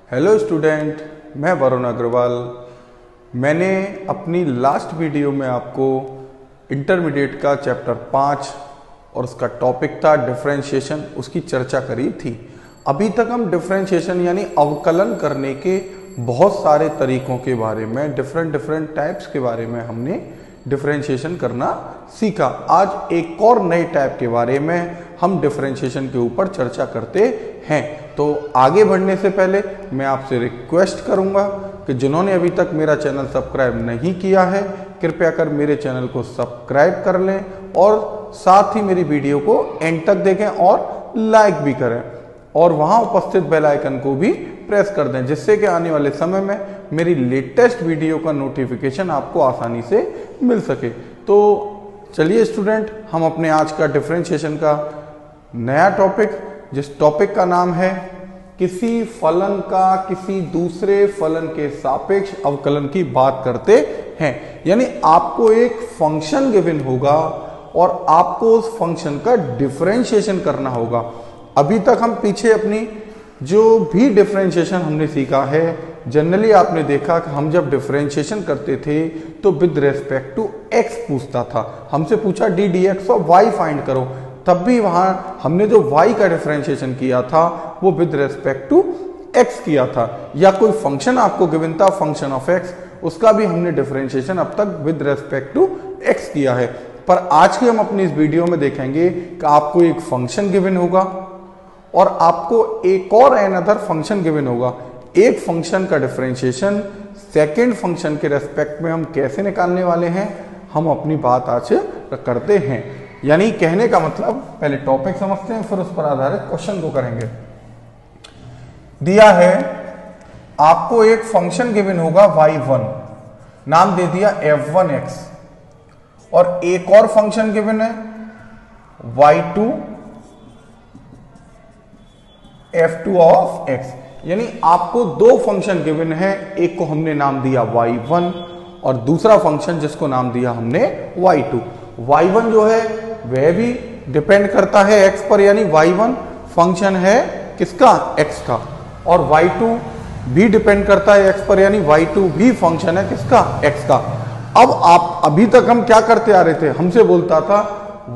Hello student, मैं वरुण अग्रवाल। मैंने अपनी लास्ट वीडियो में आपको इंटरमीडिएट का चैप्टर 5 और उसका टॉपिक था डिफरेंशिएशन, उसकी चर्चा करी थी। अभी तक हम डिफरेंशिएशन यानी अवकलन करने के बहुत सारे तरीकों के बारे में, डिफरेंट टाइप्स के बारे में हमने डिफरेंशिएशन करना सीखा। आज एक और नए टाइप के बारे में हम डिफरेंशिएशन के ऊपर चर्चा करते हैं। तो आगे बढ़ने से पहले मैं आपसे रिक्वेस्ट करूंगा कि जिन्होंने अभी तक मेरा चैनल सब्सक्राइब नहीं किया है, कृपया कर मेरे चैनल को सब्सक्राइब कर लें और साथ ही मेरी वीडियो को एंड तक देखें और लाइक भी करें और वहां उपस्थित बेल आइकन को भी प्रेस कर दें, जिससे कि आने वाले समय में मेरी लेटेस्ट वीडियो का नोटिफिकेशन आपको आसानी से मिल सके। तो चलिए स्टूडेंट, हम अपने आज का डिफरेंशिएशन का नया टॉपिक, जिस टॉपिक का नाम है किसी फलन का किसी दूसरे फलन के सापेक्ष अवकलन की बात करते हैं। यानी आपको एक फंक्शन गिवन होगा और आपको उस फंक्शन का डिफरेंशिएशन करना होगा। अभी तक हम पीछे अपनी जो भी डिफरेंशिएशन हमने सीखा है, जनरली आपने देखा कि हम जब डिफरेंशिएशन करते थे तो विद रेस्पेक्ट टू एक्स पूछता था। हमसे पूछा डी डी एक्स और वाई फाइंड करो, तब भी वहां हमने जो y का डिफरेंशिएशन किया था वो विद रेस्पेक्ट टू x किया था। या कोई फंक्शन आपको गिवन था, फंक्शन ऑफ x, उसका भी हमने डिफरेंशिएशन अब तक विद रेस्पेक्ट टू x किया है। पर आज के हम अपनी इस वीडियो में देखेंगे कि आपको एक फंक्शन गिवन होगा और आपको एक और अनदर फंक्शन गिवन होगा। एक फंक्शन का डिफरेंशिएशन सेकेंड फंक्शन के रेस्पेक्ट में हम कैसे निकालने वाले हैं, हम अपनी बात आज करते हैं। यानी कहने का मतलब, पहले टॉपिक समझते हैं फिर उस पर आधारित क्वेश्चन को करेंगे। दिया है आपको एक फंक्शन गिवन होगा y1, नाम दे दिया f1x, और एक और फंक्शन गिवन है y2 f2 ऑफ x। यानी आपको दो फंक्शन गिवन है, एक को हमने नाम दिया y1 और दूसरा फंक्शन जिसको नाम दिया हमने y2। y1 जो है वह भी डिपेंड करता है x पर, यानी y1 फंक्शन है किसका, x का, और y2 भी डिपेंड करता है x पर, यानी y2 भी फंक्शन है किसका, x का। अब आप अभी तक हम क्या करते आ रहे थे, हमसे बोलता था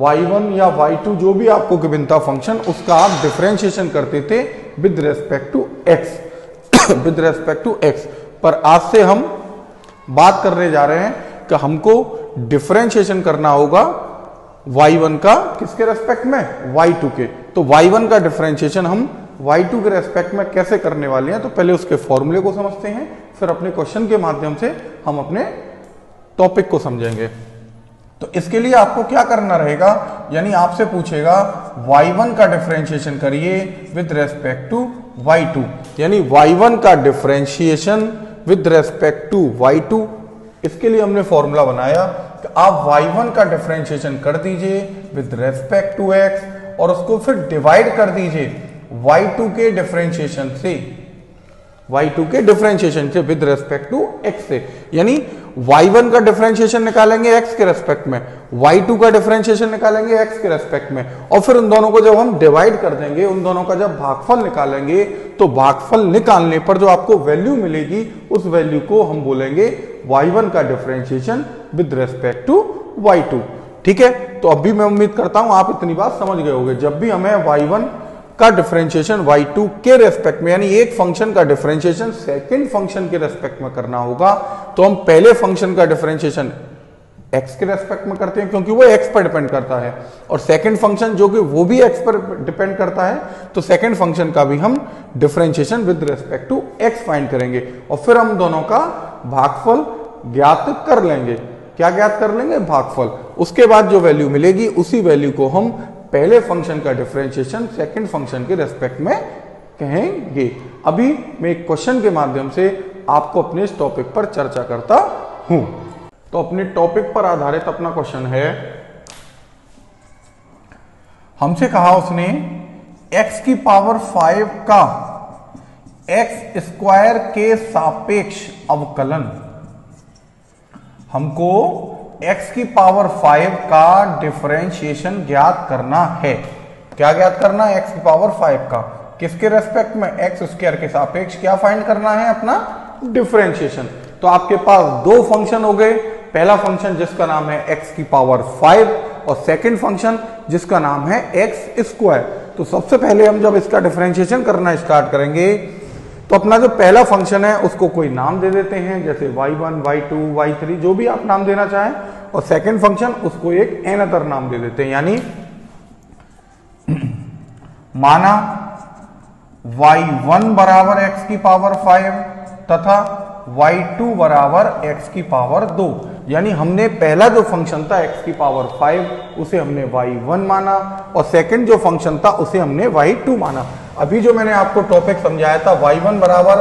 y1 या y2 जो भी आपको गिवन था फंक्शन, उसका आप डिफरेंशिएशन करते थे with respect to x with respect to x। पर आज से हम बात करने जा रहे हैं कि हमको डिफरेंशिएशन करना होगा y1 का किसके रेस्पेक्ट में, y2 के। तो y1 का डिफरेंशिएशन हम y2 के रेस्पेक्ट में कैसे करने वाले हैं, तो पहले उसके फॉर्मूले को समझते हैं, फिर अपने क्वेश्चन के माध्यम से हम अपने टॉपिक को समझेंगे। तो इसके लिए आपको क्या करना रहेगा, यानी आपसे पूछेगा y1 का डिफरेंशिएशन करिए विद रेस्पेक्ट टू y2, यानी y1 का differentiation with respect to y2। इसके लिए हमने फॉर्मूला बनाया कि आप y1 का डिफरेंशिएशन कर दीजिए विद रेस्पेक्ट टू x और उसको फिर डिवाइड कर दीजिए y2 के डिफरेंशिएशन से, y2 के डिफरेंशिएशन से विद रेस्पेक्ट टू x से। यानी y1 का डिफरेंशिएशन निकालेंगे x के रेस्पेक्ट में, y2 का डिफरेंशिएशन निकालेंगे x के रेस्पेक्ट में, और फिर उन दोनों को जब हम डिवाइड कर देंगे, उन दोनों का जब भागफल निकालेंगे, तो भागफल निकालने पर जो आपको वैल्यू मिलेगी उस वैल्यू को हम बोलेंगे y1 का differentiation with respect to y2। ठीक है, तो अभी मैं उम्मीद करता हूं आप इतनी बात समझ गए होंगे। जब भी हमें y1 का डिफरेंशिएशन y2 के रेस्पेक्ट में, यानी एक फंक्शन का डिफरेंशिएशन सेकंड फंक्शन के रेस्पेक्ट में करना होगा, तो हम पहले फंक्शन का डिफरेंशिएशन x के रेस्पेक्ट में करते हैं क्योंकि वो x पर डिपेंड करता है, और सेकंड फंक्शन जो कि वो भी x पर डिपेंड करता है, तो सेकंड फंक्शन का भी हम differentiation with respect to x find करेंगे और फिर हम दोनों का भागफल ज्ञात कर लेंगे। क्या ज्ञात कर लेंगे, भागफल। उसके बाद जो वैल्यू मिलेगी उसी वैल्यू को हम पहले फंक्शन का डिफरेंशिएशन सेकंड फंक्शन के रेस्पेक्ट में कहेंगे। अभी मैं एक क्वेश्चन के माध्यम से आपको अपने इस टॉपिक पर चर्चा करता हूं। तो अपने टॉपिक पर आधारित अपना क्वेश्चन है, हमसे कहा उसने x की पावर 5 का x स्क्वायर के सापेक्ष अवकलन, हमको x की पावर 5 का डिफरेंशिएशन ज्ञात करना है। क्या ज्ञात करना है, x की पावर 5 का। किसके रेस्पेक्ट में, एक्स स्क्वायर के सापेक्ष क्या फाइंड करना है, अपना डिफरेंशिएशन। तो आपके पास दो फंक्शन हो गए, पहला फंक्शन जिसका नाम है एक्स की पावर 5 और सेकंड फंक्शन जिसका नाम है एक्स स्क्वायर। तो सबसे पहले हम जब इसका डिफरेंशिएशन करना स्टार्ट करेंगे तो अपना जो पहला फंक्शन है उसको कोई नाम दे देते हैं, जैसे y1, y2, y3 जो भी आप नाम देना चाहें, और सेकंड फंक्शन उसको एक अनदर नाम दे देते हैं, यानी माना y1 बराबर x की पावर 5 तथा y2 बराबर x की पावर 2। यानी हमने पहला जो फंक्शन था x की पावर 5 उसे हमने y1 माना और सेकंड जो फंक्शन था उसे हमने y2 माना। अभी जो मैंने आपको टॉपिक समझाया था y1 बराबर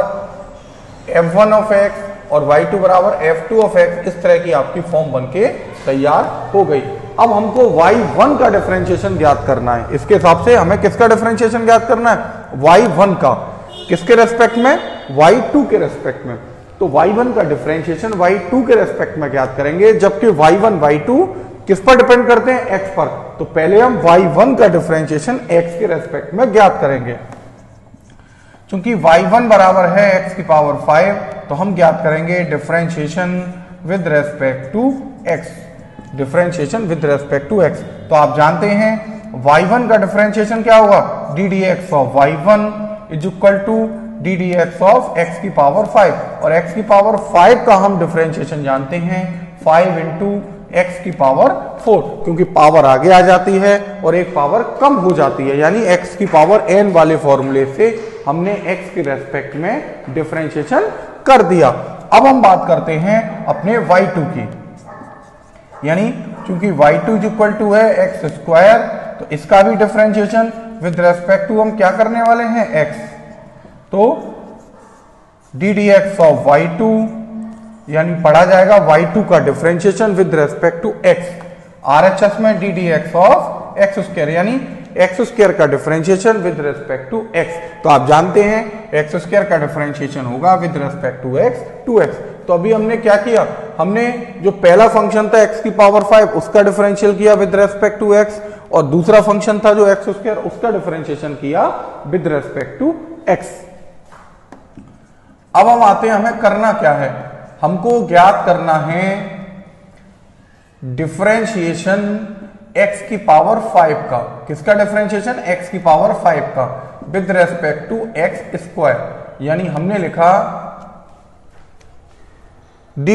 f1 ऑफ x और y2 बराबर f2 ऑफ x, इस तरह की आपकी फॉर्म बनके तैयार हो गई। अब हमको y1 का डिफरेंशिएशन ज्ञात करना है। इसके हिसाब से हमें किसका डिफरेंशिएशन ज्ञात करना है, y1 का। किसके रेस्पेक्ट में, y2 के रेस्पेक्ट में। तो y1 का डिफरेंशिएशन y2 के रेस्पेक्ट में ज्ञात करेंगे, जबकि y1 y2 किस पर डिपेंड करते हैं, x पर। तो पहले हम y1 का डिफरेंशिएशन x के रेस्पेक्ट में ज्ञात करेंगे। चूंकि y1 बराबर है x की पावर 5 तो हम ज्ञात करेंगे differentiation with respect to x, differentiation with respect to x। तो आप जानते हैं y1 का डिफरेंशिएशन क्या होगा, d d x of y1 is equal to d d x of x की पावर 5, और x की पावर 5 का हम डिफरेंशिएशन जानते हैं 5 इंटू एक्स की पावर 4, क्योंकि पावर आगे आ जाती है और एक पावर कम हो जाती है, यानी x की पावर n वाले फॉर्मूले से हमने x के रेस्पेक्ट में डिफरेंशिएशन कर दिया। अब हम बात करते हैं अपने y2 की, यानी चूंकि y2 इज इक्वल टू है एक्स स्क्वायर, तो इसका भी डिफरेंशिएशन विद रेस्पेक्ट टू हम क्या करने वाले हैं, x। तो d d x of y2 यानी पढ़ा जाएगा y2 का differentiation with respect to x, RHS में d d x of x square, यानी एक्स स्क्वायर का differentiation with respect to x। तो आप जानते हैं एक्स स्क्वायर का डिफरेंशिएशन होगा with respect to x, 2x। तो अभी हमने क्या किया, हमने जो पहला फंक्शन था x की पावर 5 उसका डिफरेंशियल किया विद रेस्पेक्ट टू x, और दूसरा फंक्शन था जो एक्स स्क्वायर उसका डिफरेंशिएशन किया विद रेस्पेक्ट टू x। अब हम आते हैं, हमें करना क्या है, हमको ज्ञात करना है डिफरेंशिएशन x की पावर 5 का। किसका डिफरेंशिएशन, x की पावर 5 का with respect to x square. यानी हमने लिखा d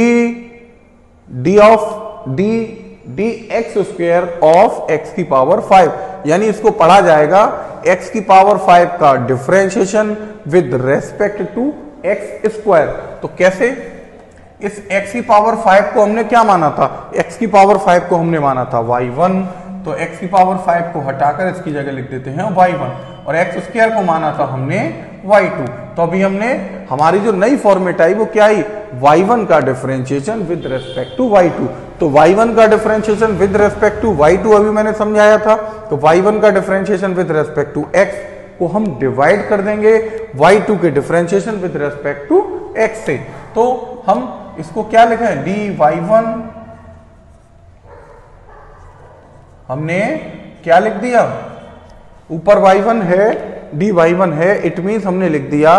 x square of x की पावर 5, यानी इसको पढ़ा जाएगा x की पावर 5 का differentiation with respect to x square. तो कैसे, इस x की पावर 5 को हमने क्या माना था, x की पावर 5 को हमने माना था y1, तो x की पावर 5 को हटाकर इसकी जगह लिख देते हैं y1, और x स्क्वायर को माना था हमने y2। तो अभी हमने हमारी जो नई फॉर्मेट आई वो क्या आई, y1 का differentiation with respect to y2। तो y1 का differentiation with respect to y2 अभी मैंने समझाया था, तो y1 का differentiation with respect to x को हम डिवाइड कर देंगे y2 के differentiation with respect to x से। तो हम इसको क्या लिखा है, डी y1, हमने क्या लिख दिया, ऊपर y1 है, डी y1 है, इट मींस हमने लिख दिया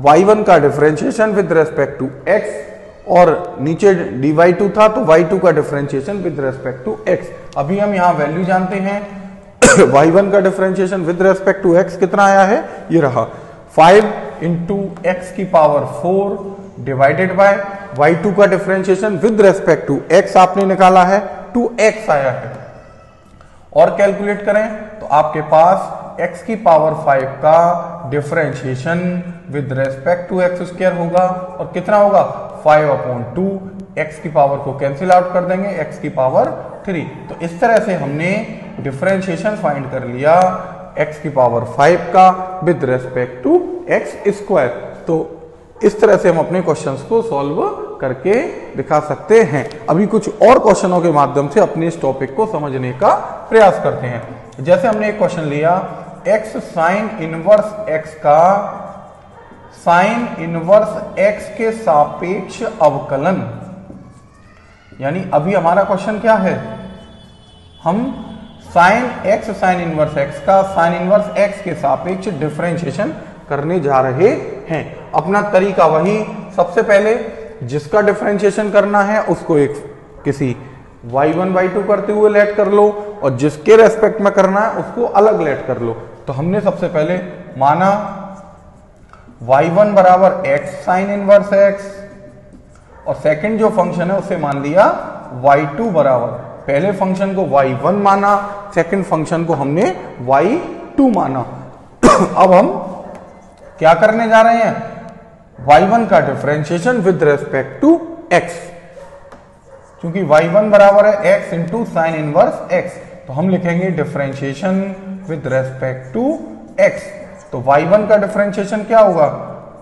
y1 का differentiation with respect to x, और नीचे डी y2 था तो y2 का differentiation with respect to x। अभी हम यहां वैल्यू जानते हैं y1 का differentiation with respect to x कितना आया है, ये रहा 5 इंटू एक्स की पावर 4 डिवाइडेड बाय y2 का differentiation with respect to x आपने निकाला है 2x आया है, और कैलकुलेट करें तो आपके पास x की पावर 5 का differentiation with respect to x square होगा, और कितना होगा 5/2, x की पावर को कैंसिल आउट कर देंगे, x की पावर 3। तो इस तरह से हमने डिफरेंशिएशन फाइंड कर लिया x की पावर 5 का with respect to x square. तो इस तरह से हम अपने क्वेश्चंस को सॉल्व करके दिखा सकते हैं। अभी कुछ और क्वेश्चनों के माध्यम से अपने इस टॉपिक को समझने का प्रयास करते हैं। जैसे हमने एक क्वेश्चन लिया, x साइन इनवर्स x का साइन इनवर्स x के सापेक्ष अवकलन, यानी अभी हमारा क्वेश्चन क्या है, हम sine x sine inverse x का साइन इनवर्स एक्स के सापेक्ष डिफरेंशिएशन करने जा रहे हैं। अपना तरीका वही, सबसे पहले जिसका डिफरेंशिएशन करना है उसको एक किसी y1 y2 करते हुए लेट कर लो और जिसके रेस्पेक्ट में करना है उसको अलग लेट कर लो। तो हमने सबसे पहले माना y1 बराबर x साइन इनवर्स x और सेकंड जो फंक्शन है उसे मान लिया y2 बराबर, पहले फंक्शन को y1 माना, सेकंड फंक्शन को हमने y2 माना। अब हम क्या करने जा रहे हैं, y1 का differentiation with respect to x, क्योंकि y1 बराबर है x into sine inverse x, तो हम लिखेंगे differentiation with respect to x। तो y1 का डिफरेंशिएशन क्या होगा,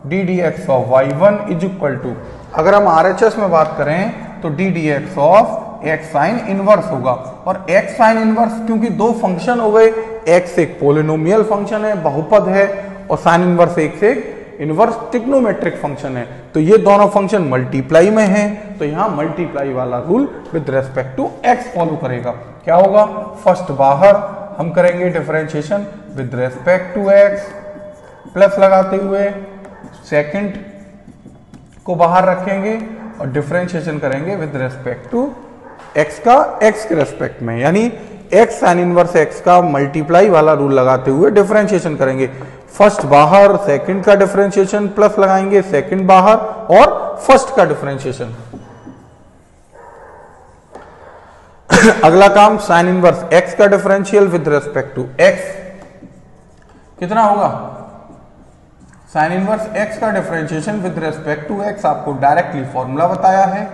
d d x of y1 is equal to, अगर हम RHS में बात करें तो d d x of x sine inverse होगा। और x साइन इनवर्स क्योंकि दो फंक्शन हो गए, x एक पोलिनोमियल फंक्शन है, बहुपद है, और साइन इनवर्स एक से इनवर्स ट्रिग्नोमेट्रिक फंक्शन है, तो ये दोनों फंक्शन मल्टीप्लाई में हैं, तो यहां मल्टीप्लाई वाला rule with respect to x follow करेगा। क्या होगा, फर्स्ट बाहर हम करेंगे differentiation with respect to x, plus लगाते हुए सेकंड को बाहर रखेंगे और डिफरेंशिएशन करेंगे विद रेस्पेक्ट टू x का x के रेस्पेक्ट में, यानी x साइन इनवर्स x का मल्टीप्लाई वाला रूल लगाते हुए डिफरेंशिएशन करेंगे। फर्स्ट बाहर, सेकंड का डिफरेंशिएशन, प्लस लगाएंगे सेकंड बाहर और फर्स्ट का डिफरेंशिएशन। अगला काम साइन इनवर्स x का differential with respect to x कितना होगा, साइन इनवर्स x का differentiation with respect to x आपको डायरेक्टली फॉर्मूला बताया है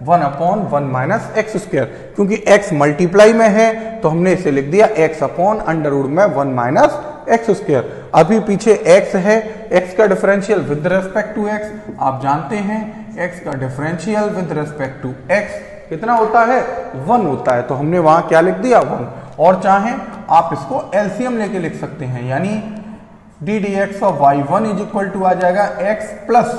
1/1 माइनस एक्स स्क्वायर, क्योंकि x मल्टीप्लाई में है तो हमने इसे लिख दिया x अपॉन अंडर रूट में 1 माइनस एक्स स्क्वायर। अभी पीछे x है, x का differential with respect to x, आप जानते हैं x का differential with respect to x कितना होता है, 1 होता है, तो हमने वहां क्या लिख दिया 1। और चाहें आप इसको एलसीएम लेके लिख सकते हैं, यानी d d x of y1 is equal to आ जाएगा x प्लस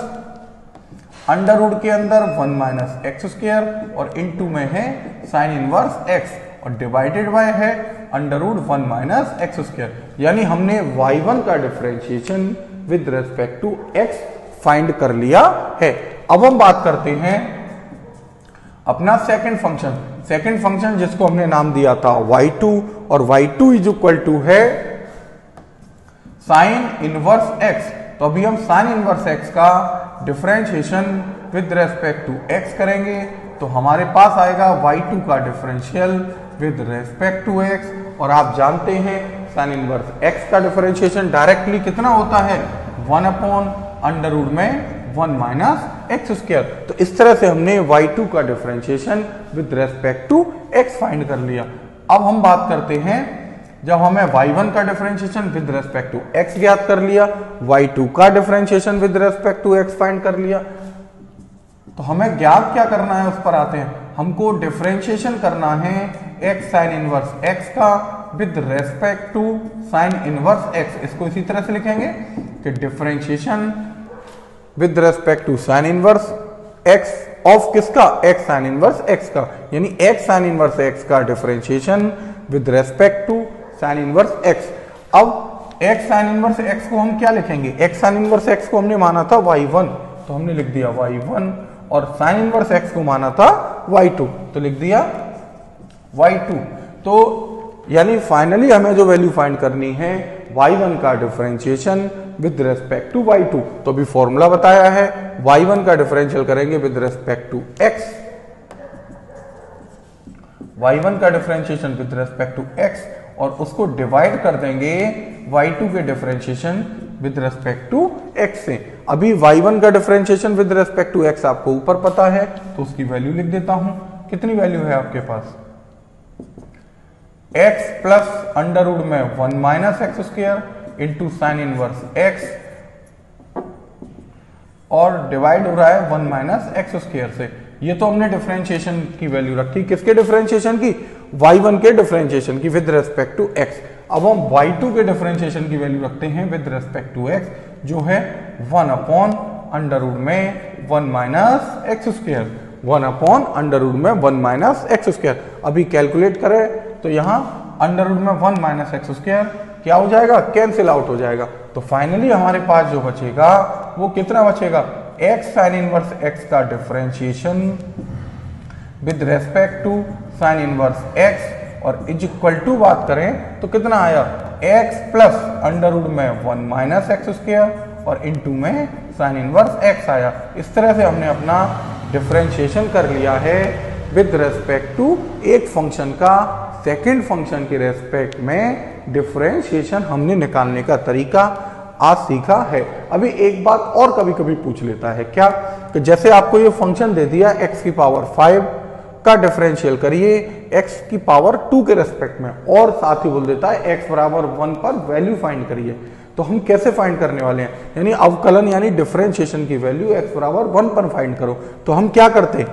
अंडर रूट के अंदर 1 माइनस एक्स स्क्वायर और इनटू में है साइन इनवर्स x और डिवाइडेड बाय है under root 1 minus x square, यानी हमने y1 का differentiation with respect to x find कर लिया है। अब हम बात करते हैं अपना सेकंड फंक्शन जिसको हमने नाम दिया था y2, और y2 इज इक्वल टू है साइन इनवर्स x। तो अभी हम साइन इनवर्स x का differentiation with respect to x करेंगे, तो हमारे पास आएगा y2 का differential with respect to x, और आप जानते हैं साइन इनवर्स x का डिफरेंशिएशन डायरेक्टली कितना होता है, 1 अपॉन अंडर रूट में 1 माइनस एक्स स्क्वायर। तो इस तरह से हमने y2 का differentiation with respect to x find कर लिया। अब हम बात करते हैं, जब हमें y1 का differentiation with respect to x ज्ञात कर लिया, y2 का differentiation with respect to x find कर लिया, तो हमें ज्ञात क्या करना है उस पर आते हैं। हमको डिफरेंशिएशन करना है x साइन इनवर्स x का with respect to sine inverse x। इसको इसी तरह से लिखेंगे कि differentiation with respect to sine inverse x of किसका, x साइन इनवर्स x का, यानी x साइन इनवर्स x का differentiation with respect to sine inverse x। अब x साइन इनवर्स x को हम क्या लिखेंगे, x साइन इनवर्स x को हमने माना था y1, तो हमने लिख दिया y1, और साइन इनवर्स x को माना था y2, तो लिख दिया y2। तो यानी फाइनली हमें जो वैल्यू फाइंड करनी है y1 का differentiation with respect to y2, तो अभी फॉर्मूला बताया है, y1 का डिफरेंशियल करेंगे with respect to x, y1 का differentiation with respect to x, और उसको डिवाइड कर देंगे y2 के differentiation with respect to x से। अभी y1 का differentiation with respect to x आपको ऊपर पता है, तो उसकी वैल्यू लिख देता हूं। कितनी वैल्यू है आपके पास, x प्लस अंडर रूट में 1 minus x square into sine inverse x, और डिवाइड हो रहा है 1 माइनस एक्स स्क्वायर से। ये तो हमने डिफरेंशिएशन की वैल्यू रखी, किसके डिफरेंशिएशन की, y1 के डिफरेंशिएशन की विद रेस्पेक्ट टू x। अब हम y2 के डिफरेंशिएशन की वैल्यू रखते हैं विद रेस्पेक्ट टू x, जो है 1 अपॉन अंडर रूट में 1 minus x square, 1 upon under root में 1 माइनस एक्स स्क्वायर। अभी कैलकुलेट करें तो यहां अंडर रूट में 1 माइनस एक्स स्क्वायर क्या हो जाएगा, कैंसिल आउट हो जाएगा। तो फाइनली हमारे पास जो बचेगा वो कितना बचेगा, एक्स साइन इनवर्स एक्स का differentiation with respect to sine inverse x और इज इक्वल टू बात करें तो कितना आया, एक्स प्लस अंडर रूट में 1 माइनस एक्स स्क्वायर और इनटू में साइन इनवर्स एक्स आया। इस तरह से हमने अपना डिफरेंशिएशन कर लिया है विद रेस्पेक्ट टू एक फंक्शन का सेकंड फंक्शन के रेस्पेक्ट में डिफरेंशिएशन हमने निकालने का तरीका आज सीखा है। अभी एक बात और कभी कभी पूछ लेता है क्या, कि जैसे आपको ये फंक्शन दे दिया x की पावर 5 का डिफरेंशियल करिए x की पावर 2 के रेस्पेक्ट में और साथ ही बोल देता है x बराबर 1 पर वैल्यू फाइंड करिए। तो हम कैसे फाइंड करने वाले हैं, यानी अवकलन यानी डिफरेंशिएशन की वैल्यू x बराबर 1 पर फाइंड करो। तो हम क्या करते,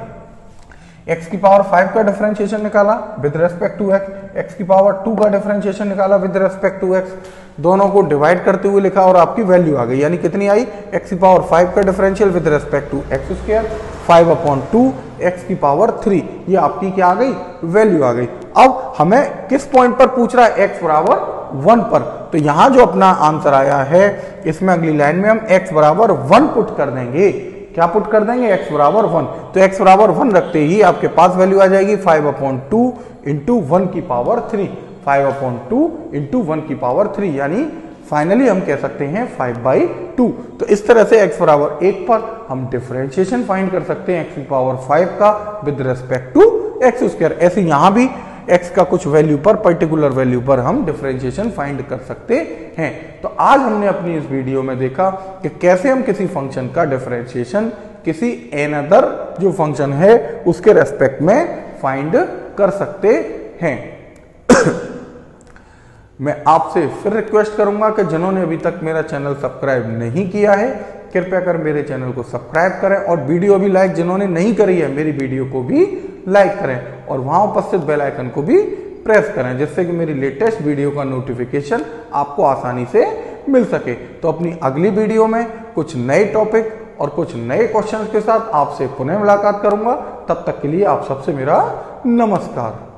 x की पावर 5 का डिफरेंशिएशन निकाला विद रेस्पेक्ट टू x की पावर 2 का डिफरेंशिएशन निकाला विद रेस्पेक्ट टू x, दोनों को डिवाइड करते हुए लिखा और आपकी वैल्यू आ गई। यानी कितनी आई, x की पावर 5 का differential with respect to x square 5/2 x की पावर 3, ये आपकी क्या आ गई, वैल्यू आ गई। अब हमें किस पॉइंट पर पूछ रहा है, x बराबर 1 पर। तो यहां जो अपना आंसर आया है इसमें अगली लाइन में हम x बराबर 1 पुट कर देंगे। क्या पुट कर देंगे, x बराबर 1। तो x बराबर 1 रखते ही आपके पास वैल्यू आ जाएगी 5/2 इंटू 1 की पावर 3, 5/2 इंटू 1 की पावर 3, यानी फाइनली हम कह सकते हैं 5/2। तो इस तरह से x बराबर 1 पर हम डिफरेंशिएशन फाइंड कर सकते हैं x की पावर 5 का with respect to x square. ऐसे यहां भी x का कुछ वैल्यू पर, पर्टिकुलर वैल्यू पर हम डिफरेंशिएशन फाइंड कर सकते हैं। तो आज हमने अपनी इस वीडियो में देखा कि कैसे हम किसी फंक्शन का डिफरेंशिएशन किसी अनदर जो फंक्शन है उसके रेस्पेक्ट में फाइंड कर सकते हैं। मैं आपसे फिर रिक्वेस्ट करूंगा कि जिन्होंने अभी तक मेरा चैनल सब्सक्राइब नहीं किया है कृपया कर मेरे चैनल को सब्सक्राइब करें और वीडियो भी लाइक जिन्होंने नहीं करी है मेरी वीडियो को भी लाइक करें और वहां उपस्थित बेल आइकन को भी प्रेस करें, जिससे कि मेरी लेटेस्ट वीडियो का नोटिफिकेशन आपको आसानी से मिल सके। तो अपनी अगली वीडियो में कुछ नए टॉपिक और कुछ नए क्वेश्चंस के साथ आपसे पुनः मुलाकात करूंगा। तब तक के लिए आप सबसे मेरा नमस्कार।